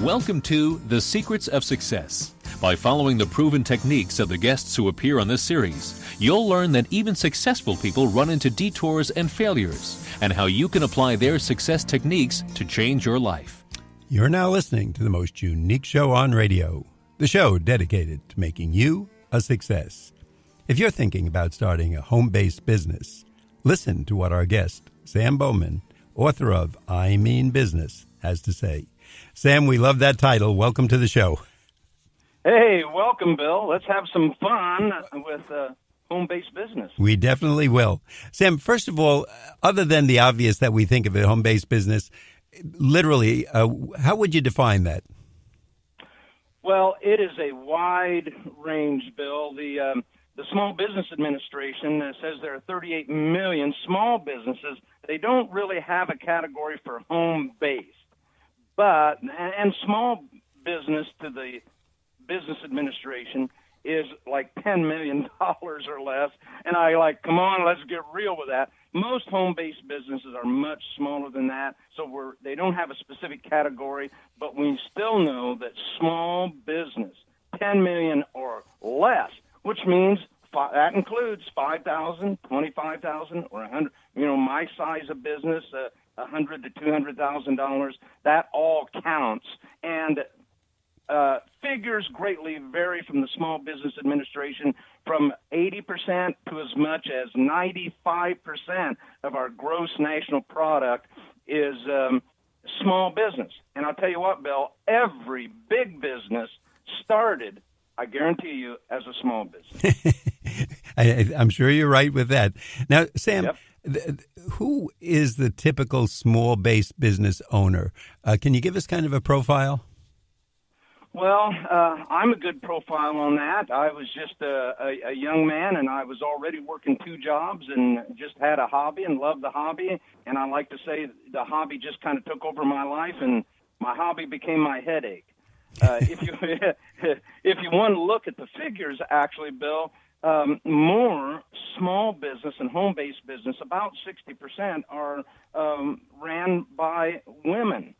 Welcome to The Secrets of Success. By following the proven techniques of the guests who appear on this series, you'll learn that even successful people run into detours and failures, and how you can apply their success techniques to change your life. You're now listening to the most unique show on radio, the show dedicated to making you a success. If you're thinking about starting a home-based business, listen to what our guest, Sam Bowman, author of I Mean Business, has to say. Sam, we love that title. Welcome to the show. Hey, welcome, Bill. Let's have some fun with home-based business. We definitely will. Sam, first of all, other than the obvious that we think of a home-based business, literally, how would you define that? Well, it is a wide range, Bill. The Small Business Administration says there are 38 million small businesses. They don't really have a category for home-based. And small business to the Business Administration is like $10 million or less. And come on, let's get real with that. Most home-based businesses are much smaller than that, so they don't have a specific category, but we still know that small business, 10 million or less, which means that includes 5,000, 25,000, or 100. My size of business, $100,000 to $200,000. That all counts, and figures greatly vary from the Small Business Administration, from 80% to as much as 95% of our gross national product is small business. And I'll tell you what, Bill, every big business started, I guarantee you, as a small business. I'm sure you're right with that. Now, Sam, Yep. Who is the typical small-based business owner? Can you give us kind of a profile? Well, I'm a good profile on that. I was just a young man, and I was already working 2 jobs and just had a hobby and loved the hobby. And I like to say the hobby just kind of took over my life, and my hobby became my headache. If you want to look at the figures, actually, Bill, more small business and home-based business, about 60%, are ran by women.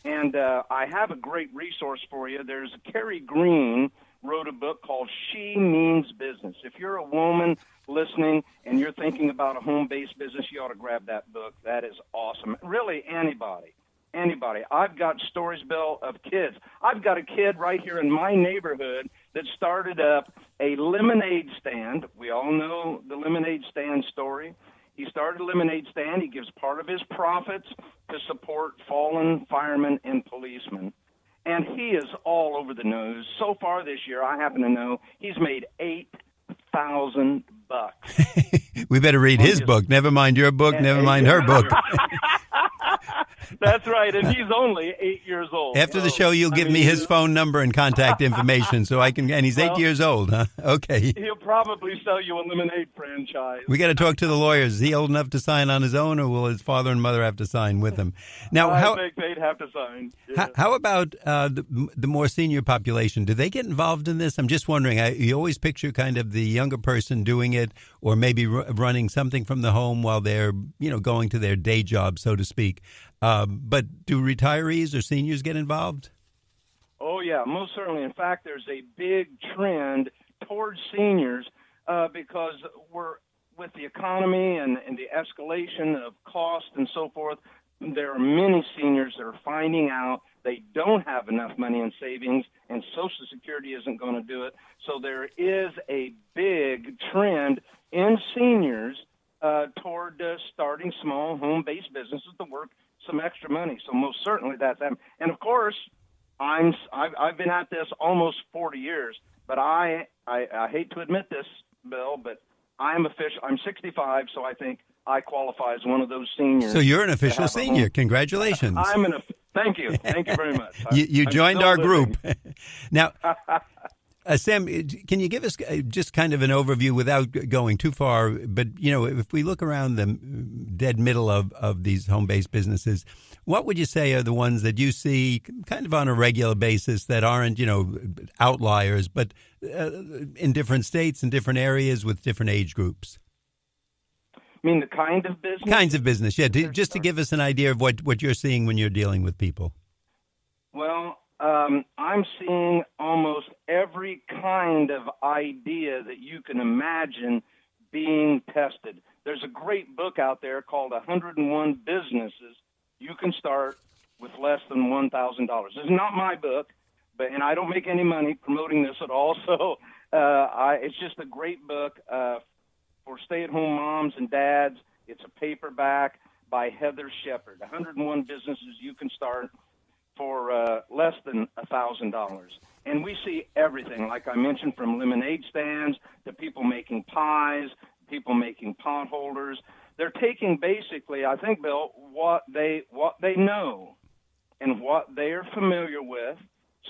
And I have a great resource for you. There's Carrie Green wrote a book called She Means Business. If you're a woman listening and you're thinking about a home-based business, you ought to grab that book. That is awesome. Really, anybody. I've got stories, Bill, of kids. I've got a kid right here in my neighborhood that started up a lemonade stand. We all know the lemonade stand story. He started a lemonade stand. He gives part of his profits to support fallen firemen and policemen. And he is all over the news. So far this year, I happen to know he's made $8,000. We better read his book. Never mind your book. Never mind her book. That's right, and he's only 8 years old. After the show, you'll give me his phone number and contact information so I can. And he's 8 years old, huh? Okay. He'll probably sell you a lemonade franchise. We got to talk to the lawyers. Is he old enough to sign on his own, or will his father and mother have to sign with him? Now, I think they'd have to sign. Yeah. How about the more senior population? Do they get involved in this? I'm just wondering. You always picture kind of the younger person doing it, or maybe running something from the home while they're going to their day job, so to speak. But do retirees or seniors get involved? Oh, yeah, most certainly. In fact, there's a big trend towards seniors because we're with the economy and the escalation of cost and so forth. There are many seniors that are finding out they don't have enough money in savings, and Social Security isn't going to do it. So there is a big trend in seniors toward starting small home-based businesses to work some extra money. So most certainly that's them. And of course, I've been at this almost 40 years, but I hate to admit this, Bill, but I'm 65, so I think I qualify as one of those seniors. So you're an official senior. Congratulations. Thank you. Thank you very much. You joined our group. Now, Sam, can you give us just kind of an overview without going too far? But, if we look around the dead middle of these home-based businesses, what would you say are the ones that you see kind of on a regular basis that aren't, outliers, but in different states and different areas with different age groups? You mean the kind of business? Kinds of business, yeah. Just to give us an idea of what you're seeing when you're dealing with people. Well, I'm seeing almost every kind of idea that you can imagine being tested. There's a great book out there called 101 Businesses You Can Start with Less Than $1,000. This is not my book, and I don't make any money promoting this at all, so it's just a great book for stay-at-home moms and dads. It's a paperback by Heather Shepard, 101 Businesses You Can Start for less than $1,000. And we see everything, like I mentioned, from lemonade stands to people making pies, people making pot holders. They're taking basically, I think, Bill, what they know and what they are familiar with,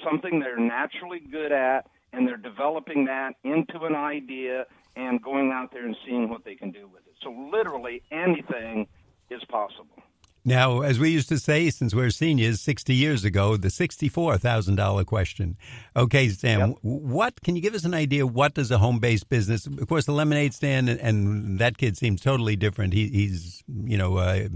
something they're naturally good at, and they're developing that into an idea and going out there and seeing what they can do with it. So literally anything is possible. Now, as we used to say, since we're seniors, 60 years ago, the $64,000 question. Okay, Sam, What can you give us an idea? What does a home-based business? Of course, the lemonade stand, and that kid seems totally different. He's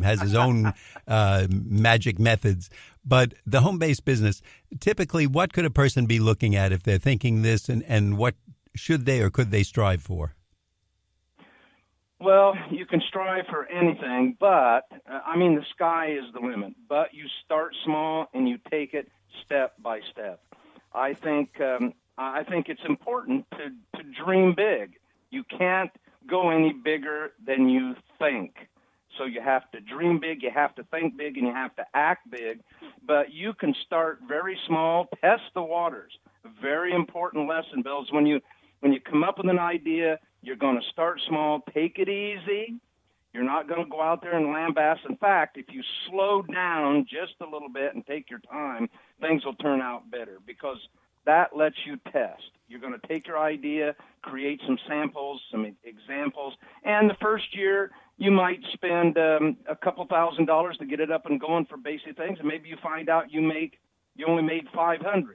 has his own magic methods. But the home-based business, typically, what could a person be looking at if they're thinking this, and what should they or could they strive for? Well, you can strive for anything, but, the sky is the limit. But you start small and you take it step by step. I think it's important to dream big. You can't go any bigger than you think. So you have to dream big, you have to think big, and you have to act big. But you can start very small, test the waters. A very important lesson, Bill, is when you come up with an idea, you're going to start small, take it easy. You're not going to go out there and lambaste. In fact, if you slow down just a little bit and take your time, things will turn out better because that lets you test. You're going to take your idea, create some samples, some examples, and the first year you might spend a couple $1,000s to get it up and going for basic things, and maybe you find out you only made $500.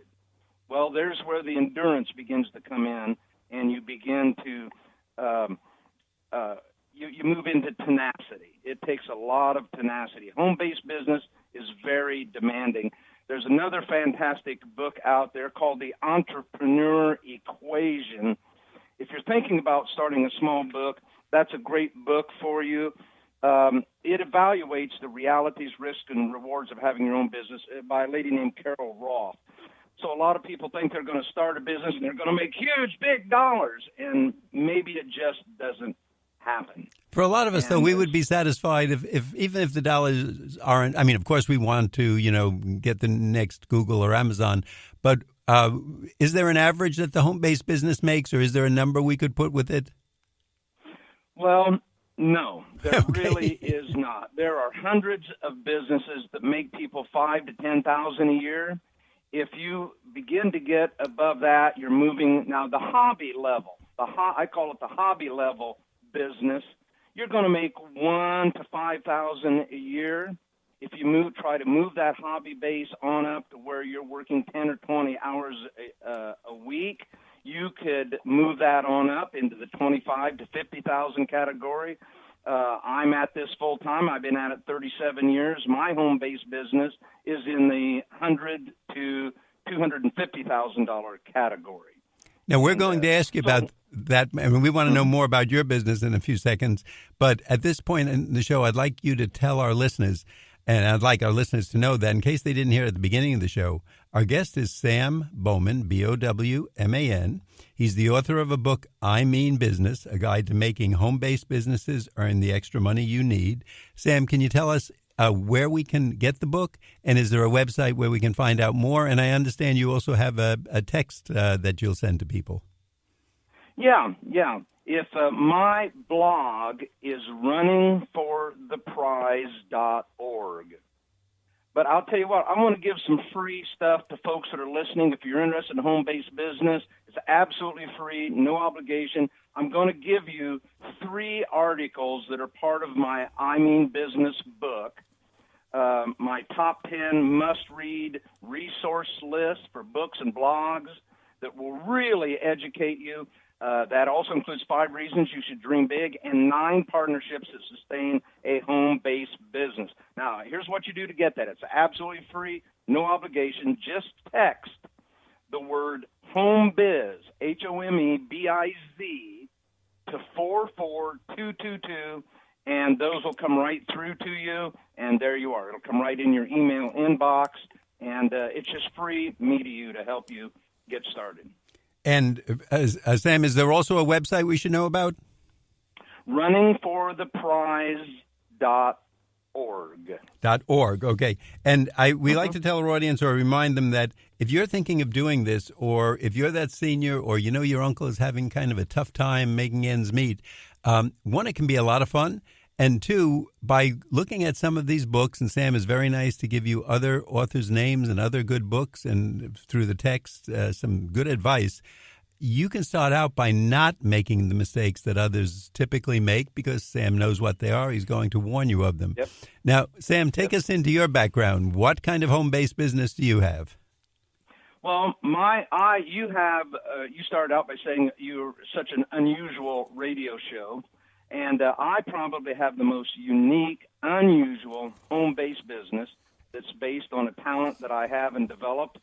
Well, there's where the endurance begins to come in, and you begin to you move into tenacity. It takes a lot of tenacity. Home-based business is very demanding. There's another fantastic book out there called The Entrepreneur Equation. If you're thinking about starting a small book, that's a great book for you. It evaluates the realities, risks, and rewards of having your own business by a lady named Carol Roth. So a lot of people think they're going to start a business and they're going to make huge, big dollars, and maybe it just doesn't happen. For a lot of us, though, we would be satisfied if even if the dollars aren't. I mean, of course, we want to, get the next Google or Amazon. But is there an average that the home-based business makes, or is there a number we could put with it? Well, no, there really is not. There are hundreds of businesses that make people $5,000 to $10,000 a year. If you begin to get above that, you're moving now the hobby level. I call it the hobby level business. You're going to make $1,000 to $5,000 a year. If you try to move that hobby base on up to where you're working 10 or 20 hours a week, you could move that on up into the 25 to 50,000 category. I'm at this full time. I've been at it 37 years. My home-based business is in the $100,000 to $250,000 category. Now, we're going to ask you about that. I mean, we want to know more about your business in a few seconds. But at this point in the show, I'd like you to tell our listeners, and I'd like our listeners to know that in case they didn't hear at the beginning of the show, our guest is Sam Bowman, Bowman. He's the author of a book, I Mean Business, a guide to making home-based businesses earn the extra money you need. Sam, can you tell us where we can get the book, and is there a website where we can find out more? And I understand you also have a text that you'll send to people. Yeah. If my blog is runningfortheprize.org. But I'll tell you what, I want to give some free stuff to folks that are listening. If you're interested in home-based business, it's absolutely free, no obligation. I'm going to give you 3 articles that are part of my I Mean Business book, my top 10 must-read resource list for books and blogs that will really educate you. That also includes 5 reasons you should dream big and 9 partnerships that sustain a home-based business. Now, here's what you do to get that. It's absolutely free, no obligation. Just text the word HOMEBIZ, HOMEBIZ, to 44222, and those will come right through to you, and there you are. It'll come right in your email inbox, and it's just free, me to you, to help you get started. And Sam, is there also a website we should know about? runningfortheprize.org. .org, okay. And we like to tell our audience or remind them that if you're thinking of doing this, or if you're that senior, or you know your uncle is having kind of a tough time making ends meet, one, it can be a lot of fun. And two, by looking at some of these books, and Sam is very nice to give you other authors' names and other good books, and through the text, some good advice, you can start out by not making the mistakes that others typically make, because Sam knows what they are. He's going to warn you of them. Yep. Now, Sam, take us into your background. What kind of home-based business do you have? Well, you started out by saying you're such an unusual radio show. And I probably have the most unique, unusual home-based business that's based on a talent that I have and developed.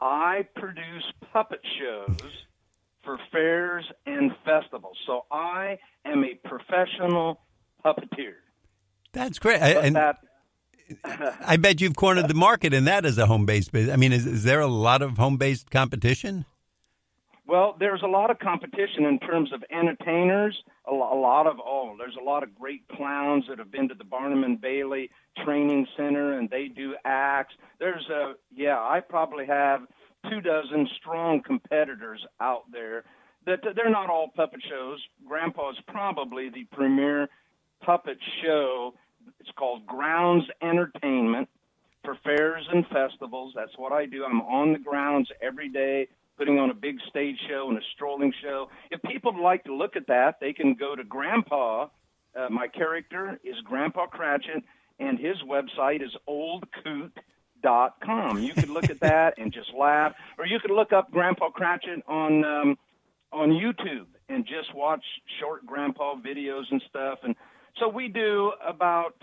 I produce puppet shows for fairs and festivals. So I am a professional puppeteer. That's great. I bet you've cornered the market in that as a home-based business. I mean, is there a lot of home-based competition? Well, there's a lot of competition in terms of entertainers. There's a lot of great clowns that have been to the Barnum and Bailey Training Center, and they do acts. I probably have 24 strong competitors out there. They're not all puppet shows. Grandpa is probably the premier puppet show. It's called Grounds Entertainment for fairs and festivals. That's what I do. I'm on the grounds every day, putting on a big stage show and a strolling show. If people would like to look at that, they can go to Grandpa. My character is Grandpa Cratchit, and his website is oldcoot.com. You could look at that and just laugh, or you could look up Grandpa Cratchit on YouTube and just watch short Grandpa videos and stuff. And so we do about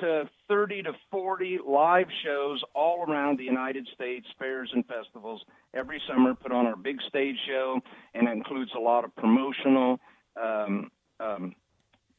30 to 40 live shows all around the United States, fairs and festivals. Every summer, put on our big stage show, and it includes a lot of promotional.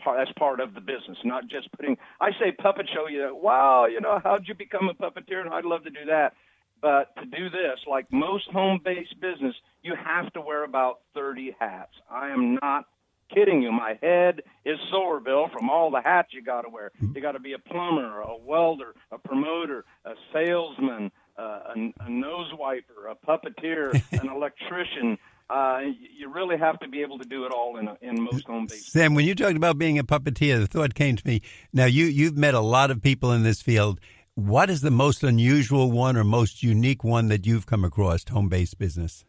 That's part of the business, not just putting. I say puppet show. Wow, how'd you become a puppeteer? And I'd love to do that. But to do this, like most home-based business, you have to wear about 30 hats. I am not kidding you. My head is sore, Bill, from all the hats you got to wear. You got to be a plumber, a welder, a promoter, a salesman, a nose wiper, a puppeteer, an electrician. You really have to be able to do it all in most home-based. Sam, when you talked about being a puppeteer, the thought came to me. Now, you've met a lot of people in this field. What is the most unusual one or most unique one that you've come across, home-based business?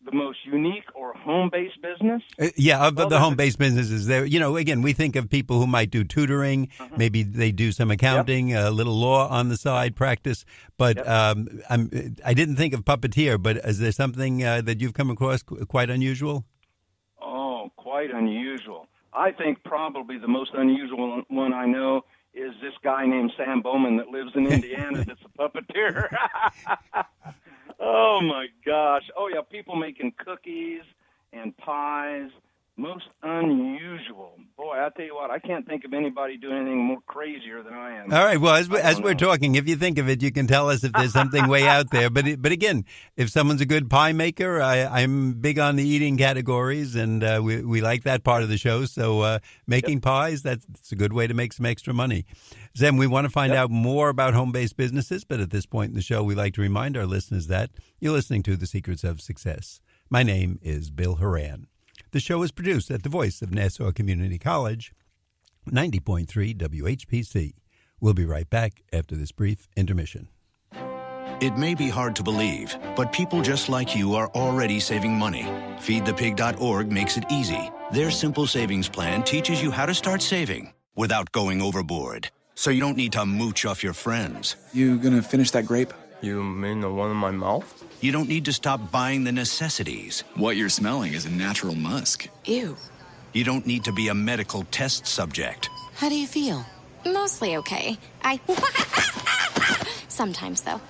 The most unique or home-based business? The home-based businesses. There, again, we think of people who might do tutoring. Maybe they do some accounting, a little law on the side, practice. But I didn't think of puppeteer. But is there something that you've come across quite unusual? Oh, quite unusual. I think probably the most unusual one I know is this guy named Sam Bowman that lives in Indiana that's a puppeteer. Oh, my gosh. Oh, yeah, people making cookies and pies. Most unusual. Boy, I tell you what, I can't think of anybody doing anything more crazier than I am. All right, well, as we're talking, if you think of it, you can tell us if there's something way out there. But again, if someone's a good pie maker, I'm big on the eating categories, and we like that part of the show. So making pies, that's a good way to make some extra money. Sam, we want to find out more about home-based businesses, but at this point in the show, we like to remind our listeners that you're listening to The Secrets of Success. My name is Bill Horan. The show is produced at the voice of Nassau Community College, 90.3 WHPC. We'll be right back after this brief intermission. It may be hard to believe, but people just like you are already saving money. FeedThePig.org makes it easy. Their simple savings plan teaches you how to start saving without going overboard. So you don't need to mooch off your friends. You gonna finish that grape? You mean the one in my mouth? You don't need to stop buying the necessities. What you're smelling is a natural musk. Ew. You don't need to be a medical test subject. How do you feel? Mostly okay. Sometimes, though.